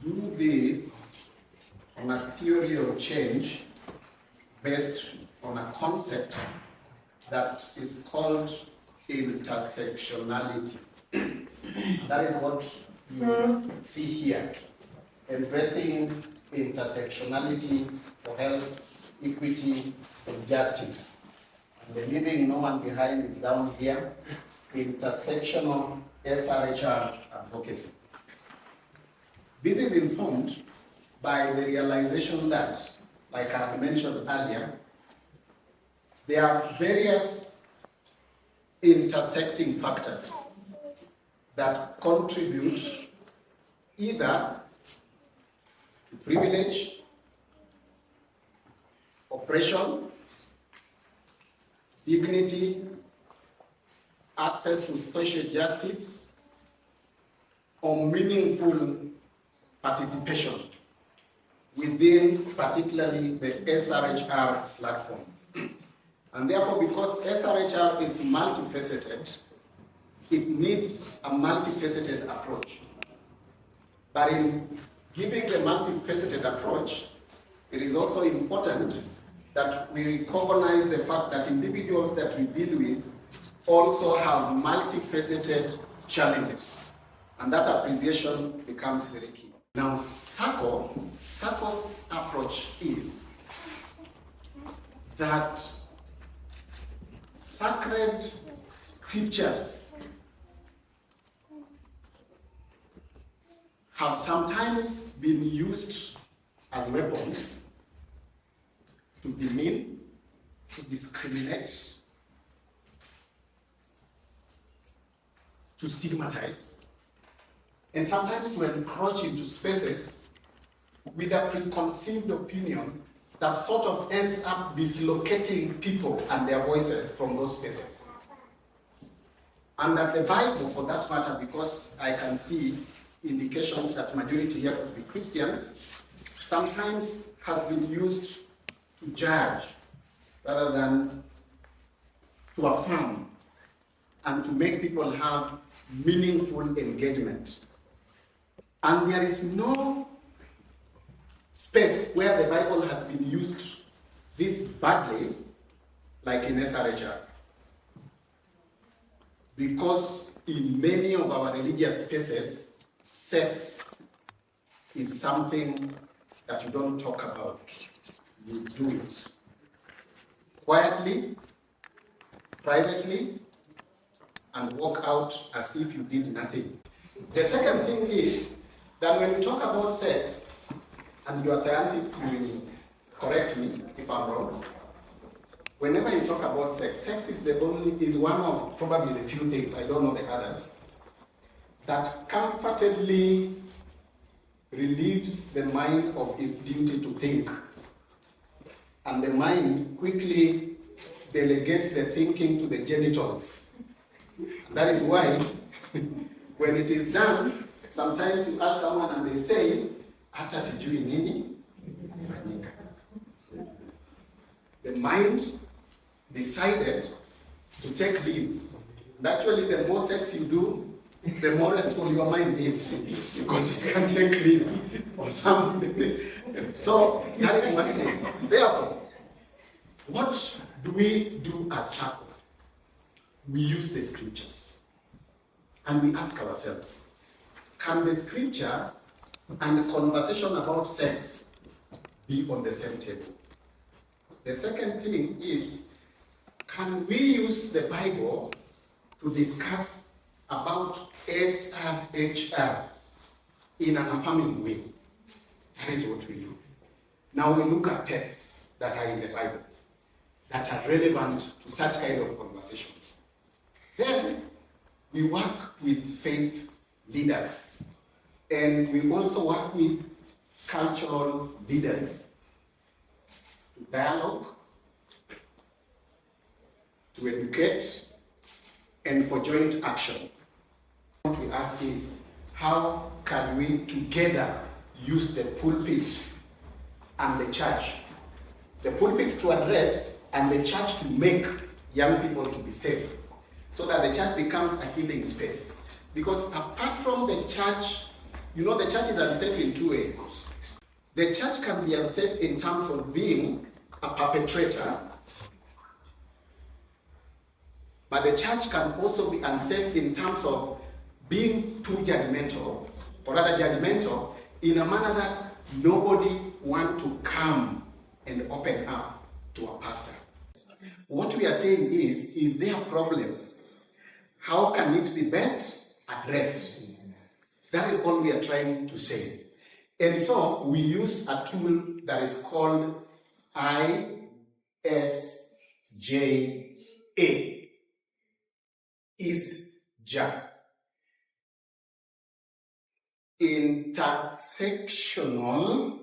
do this on a theory of change based on a concept that is called intersectionality. That is what you see here, embracing intersectionality for health, equity, and justice. And the leaving no one behind is down here, intersectional SRHR advocacy. This is informed by the realization that, like I had mentioned earlier, there are various intersecting factors that contribute either to privilege, oppression, dignity, access to social justice, or meaningful participation within particularly the SRHR platform. And therefore, because SRHR is multifaceted, it needs a multifaceted approach. But in giving the multifaceted approach, it is also important that we recognize the fact that individuals that we deal with also have multifaceted challenges. And that appreciation becomes very key. Now, SACCO's approach is that sacred scriptures have sometimes been used as weapons to demean, to discriminate, to stigmatize, and sometimes to encroach into spaces with a preconceived opinion that sort of ends up dislocating people and their voices from those spaces. And that the Bible, for that matter, because I can see indications that majority here could be Christians, sometimes has been used to judge rather than to affirm and to make people have meaningful engagement. And there is no space where the Bible has been used this badly like in SRHR. Because in many of our religious spaces, sex is something that you don't talk about. You do it quietly, privately, and walk out as if you did nothing. The second thing is that when we talk about sex, and your scientists will correct me if I'm wrong, whenever you talk about sex, sex is one of probably the few things, I don't know the others, that comfortably relieves the mind of its duty to think. And the mind quickly delegates the thinking to the genitals. And that is why, when it is done, sometimes you ask someone and they say, hata sijui nini ifanyika. The mind decided to take leave. And actually, the more sex you do, the more restful your mind is, because it can take leave or something. So that is one thing. Therefore, what do we do as SACCO? We use the scriptures and we ask ourselves, can the scripture and the conversation about sex be on the same table? The second thing is, can we use the Bible to discuss about SRHR in an affirming way? That is what we do. Now we look at texts that are in the Bible that are relevant to such kind of conversations. Then we work with faith leaders, and we also work with cultural leaders to dialogue, to educate, and for joint action. What we ask is, how can we together use the pulpit and the church? The pulpit to address and the church to make young people to be safe, so that the church becomes a healing space. Because apart from the church You know, the church is unsafe in two ways. The church can be unsafe in terms of being a perpetrator, but the church can also be unsafe in terms of being too judgmental, or rather judgmental, in a manner that nobody wants to come and open up to a pastor. What we are saying is there a problem? How can it be best addressed? That is all we are trying to say. And so we use a tool that is called ISJA. ISJA. Intersectional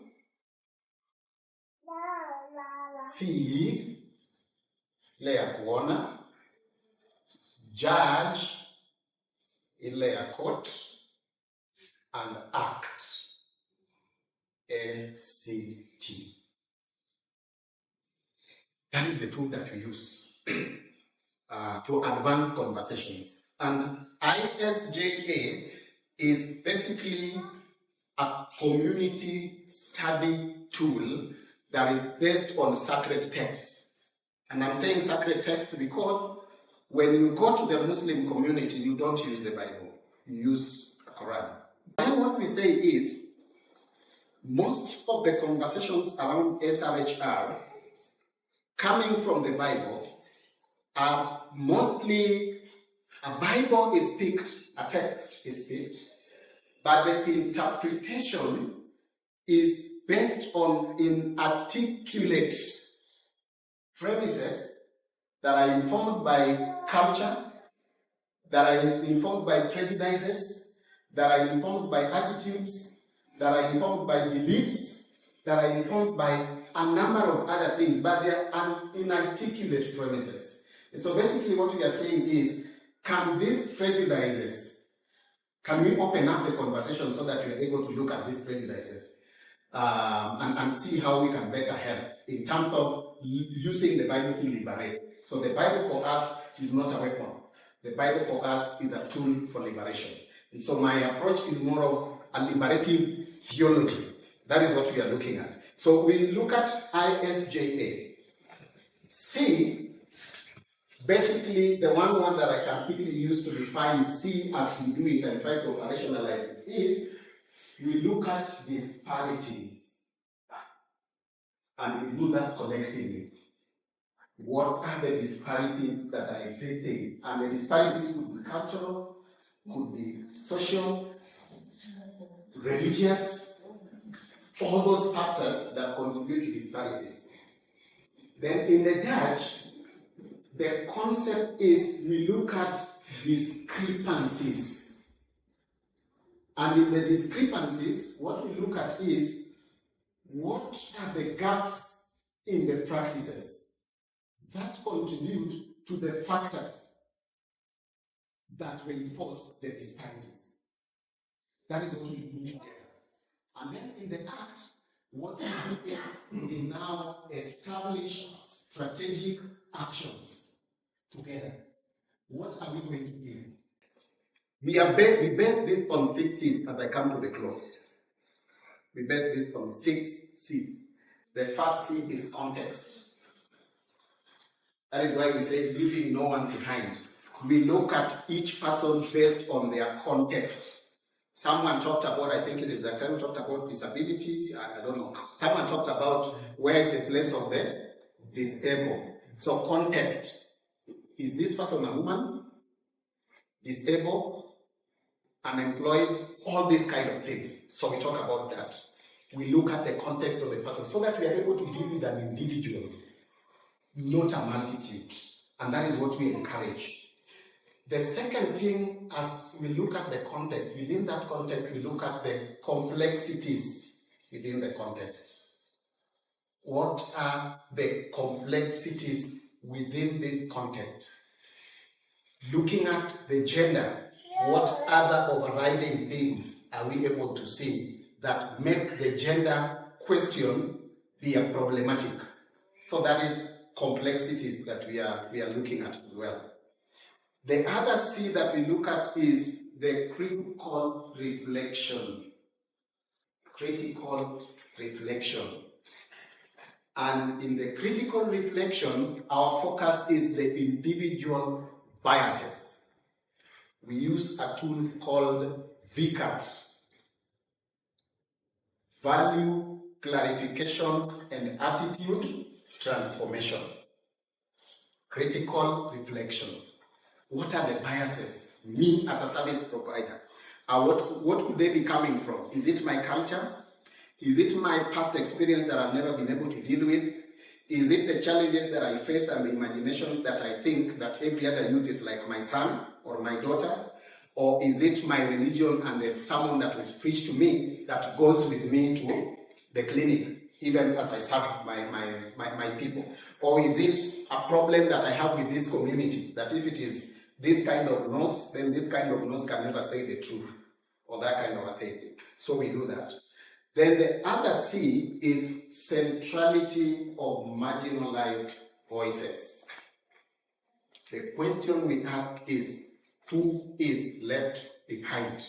C ile ya kuona, judge ile ya court, and act ACT. That is the tool that we use to advance conversations. And ISJA is basically a community study tool that is based on sacred texts. And I'm saying sacred texts because when you go to the Muslim community, you don't use the Bible, you use the Quran. And what we say is, most of the conversations around SRHR coming from the Bible are mostly, a Bible is picked, a text is picked, but the interpretation is based on inarticulate premises that are informed by culture, that are informed by prejudices, that are informed by attitudes, that are informed by beliefs, that are informed by a number of other things, but they are inarticulate premises. And so basically what we are saying is, can these prejudices, can we open up the conversation so that we are able to look at these prejudices and see how we can better help in terms of using the Bible to liberate. So the Bible for us is not a weapon. The Bible for us is a tool for liberation. And so my approach is more of a liberative theology. That is what we are looking at. So we look at ISJA. C, basically the one that I can quickly use to define C as we do it and try to operationalize it is, we look at disparities. And we do that collectively. What are the disparities that are existing? And the disparities could be cultural, could be social, religious, all those factors that contribute to disparities. Then in the Dutch, the concept is we look at discrepancies. And in the discrepancies, what we look at is, what are the gaps in the practices that contribute to the factors that reinforce the disparities? That is what we do together. And then in the act, what we do is we now establish strategic actions together. What are we going to do? We bet this on 6 seeds as I come to the close. We bet this on 6 seeds. The first seed is context. That is why we say leaving no one behind. We look at each person based on their context. Someone talked about, I think it is that time, talked about disability, I don't know. Someone talked about where is the place of the disabled. So context. Is this person a woman? Disabled? Unemployed? All these kind of things. So we talk about that. We look at the context of the person so that we are able to deal with an individual, not a multitude. And that is what we encourage. The second thing, as we look at the context, within that context, we look at the complexities within the context. What are the complexities within the context? Looking at the gender, what other overriding things are we able to see that make the gender question be a problematic? So that is complexities that we are looking at as well. The other C that we look at is the critical reflection. critical reflection. And in the critical reflection, our focus is the individual biases. We use a tool called VCAT, Value, Clarification, and Attitude Transformation. Critical reflection. What are the biases? Me as a service provider. What could they be coming from? Is it my culture? Is it my past experience that I've never been able to deal with? Is it the challenges that I face and the imaginations that I think that every other youth is like my son or my daughter? Or is it my religion and there's someone that was preached to me that goes with me to the clinic, even as I serve my people? Or is it a problem that I have with this community, that if it is this kind of nose, then this kind of nose can never say the truth, or that kind of a thing. So we do that. Then the other C is centrality of marginalized voices. The question we ask is, who is left behind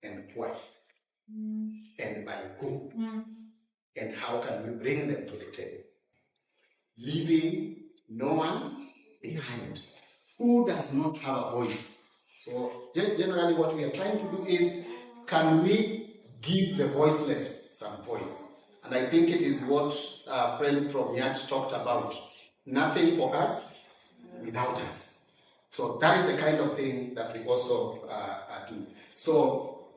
and why? And by whom? And how can we bring them to the table? Leaving no one behind. Who does not have a voice? So generally what we are trying to do is, can we give the voiceless some voice? And I think it is what our friend from Yach talked about. Nothing for us without us. So that is the kind of thing that we also do. So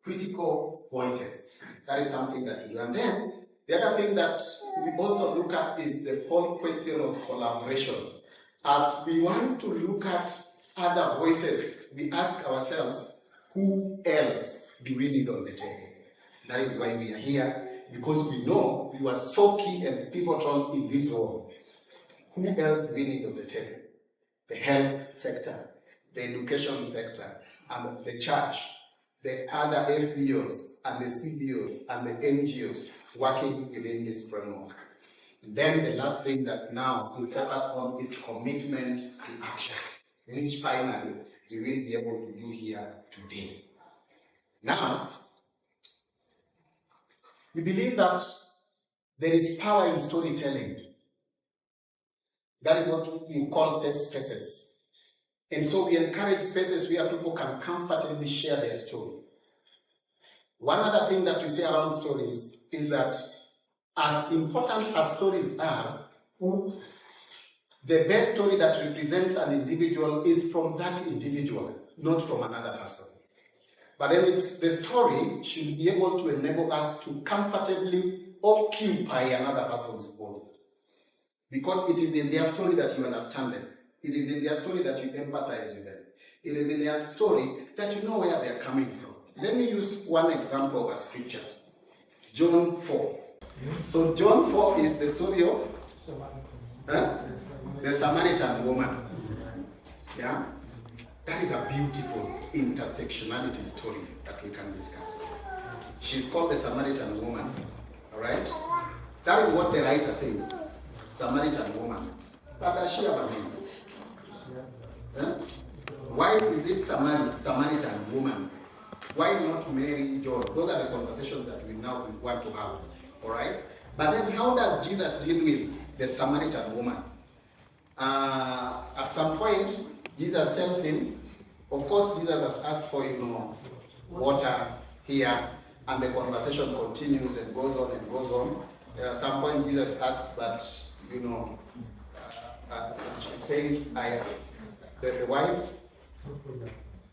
critical voices, that is something that we do. And then the other thing that we also look at is the whole question of collaboration. As we want to look at other voices, we ask ourselves, who else do we need on the table? That is why we are here, because we know we are so key and pivotal in this role. Who else do we need on the table? The health sector, the education sector, and the church, the other FBOs and the CBOs and the NGOs working within this framework. And then the last thing that now we focus on is commitment to action, which finally we will be able to do here today. Now, we believe that there is power in storytelling. That is what we call safe spaces. And so we encourage spaces where people can comfortably share their story. One other thing that we say around stories is that as important as stories are, the best story that represents an individual is from that individual, not from another person. But then the story should be able to enable us to comfortably occupy another person's voice. Because it is in their story that you understand them. It is in their story that you empathize with them. It is in their story that you know where they are coming from. Let me use one example of a scripture. John 4. So John 4 is the story of the Samaritan woman. Yeah? That is a beautiful intersectionality story that we can discuss. She's called the Samaritan woman. Alright? That is what the writer says. Samaritan woman. But does she have a name? Why is it Samaritan woman? Why not Mary, John? Those are the conversations that we now want to have. Alright? But then how does Jesus deal with the Samaritan woman? At some point, Jesus tells him, of course, Jesus has asked for, water here, and the conversation continues and goes on and goes on. At some point, Jesus asks that, she says, the wife,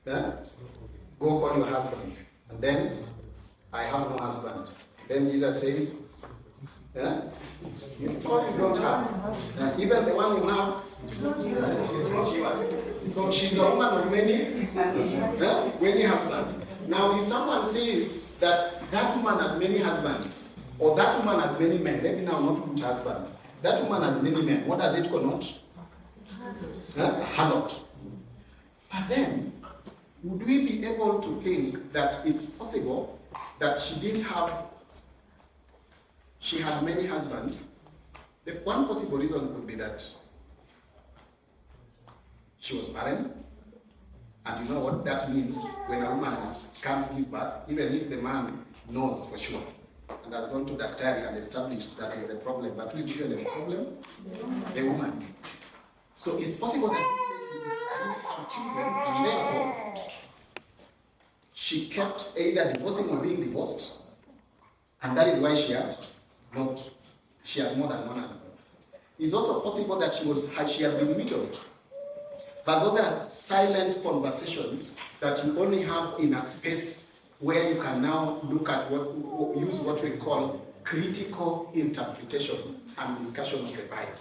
go call your husband. And then, I have no husband. Then Jesus says, it's what you don't have. Even the one you have is not yours. So she's the woman of many husbands. Now, if someone says that woman has many husbands, or that woman has many men, let me now not put husband. That woman has many men. What does it connote? Harlot. But then, would we be able to think that it's possible that she had many husbands? The one possible reason could be that she was barren. And you know what that means when a woman can't give birth, even if the man knows for sure and has gone to daktari and established that is the problem. But who is usually the problem? The woman. So it's possible that this lady didn't have children, and therefore she kept either divorcing or being divorced, and that is why she had more than one husband. It's also possible that she had been widowed. But those are silent conversations that you only have in a space where you can now look at use what we call critical interpretation and discussion of the Bible.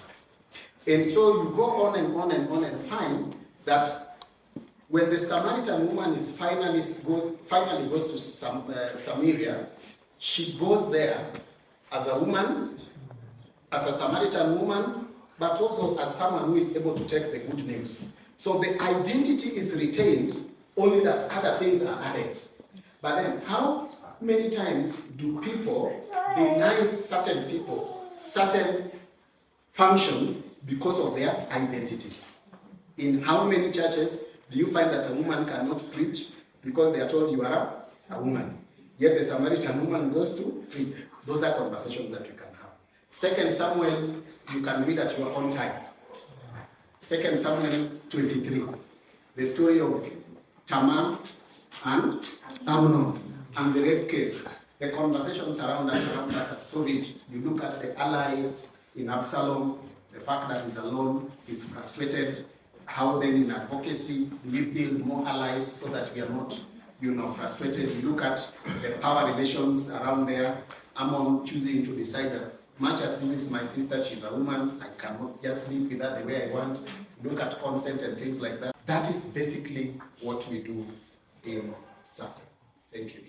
And so you go on and on and on and find that when the Samaritan woman is finally goes to Samaria, she goes there as a woman, as a Samaritan woman, but also as someone who is able to take the good news. So the identity is retained, only that other things are added. But then how many times do people deny certain people certain functions because of their identities? In how many churches do you find that a woman cannot preach because they are told you are a woman? Yet the Samaritan woman goes to preach. Those are conversations that you can have. 2 Samuel, you can read at your own time. 2 Samuel 23, the story of Tamar and Amnon and the rape case. The conversations around that are so rich. You look at the ally in Absalom, the fact that he's alone, he's frustrated. How then in advocacy we build more allies so that we are not, frustrated. You look at the power relations around there. Ammon choosing to decide that much as this is my sister, she's a woman, I cannot just live with her the way I want. Look at consent and things like that. That is basically what we do in SACCO. Thank you.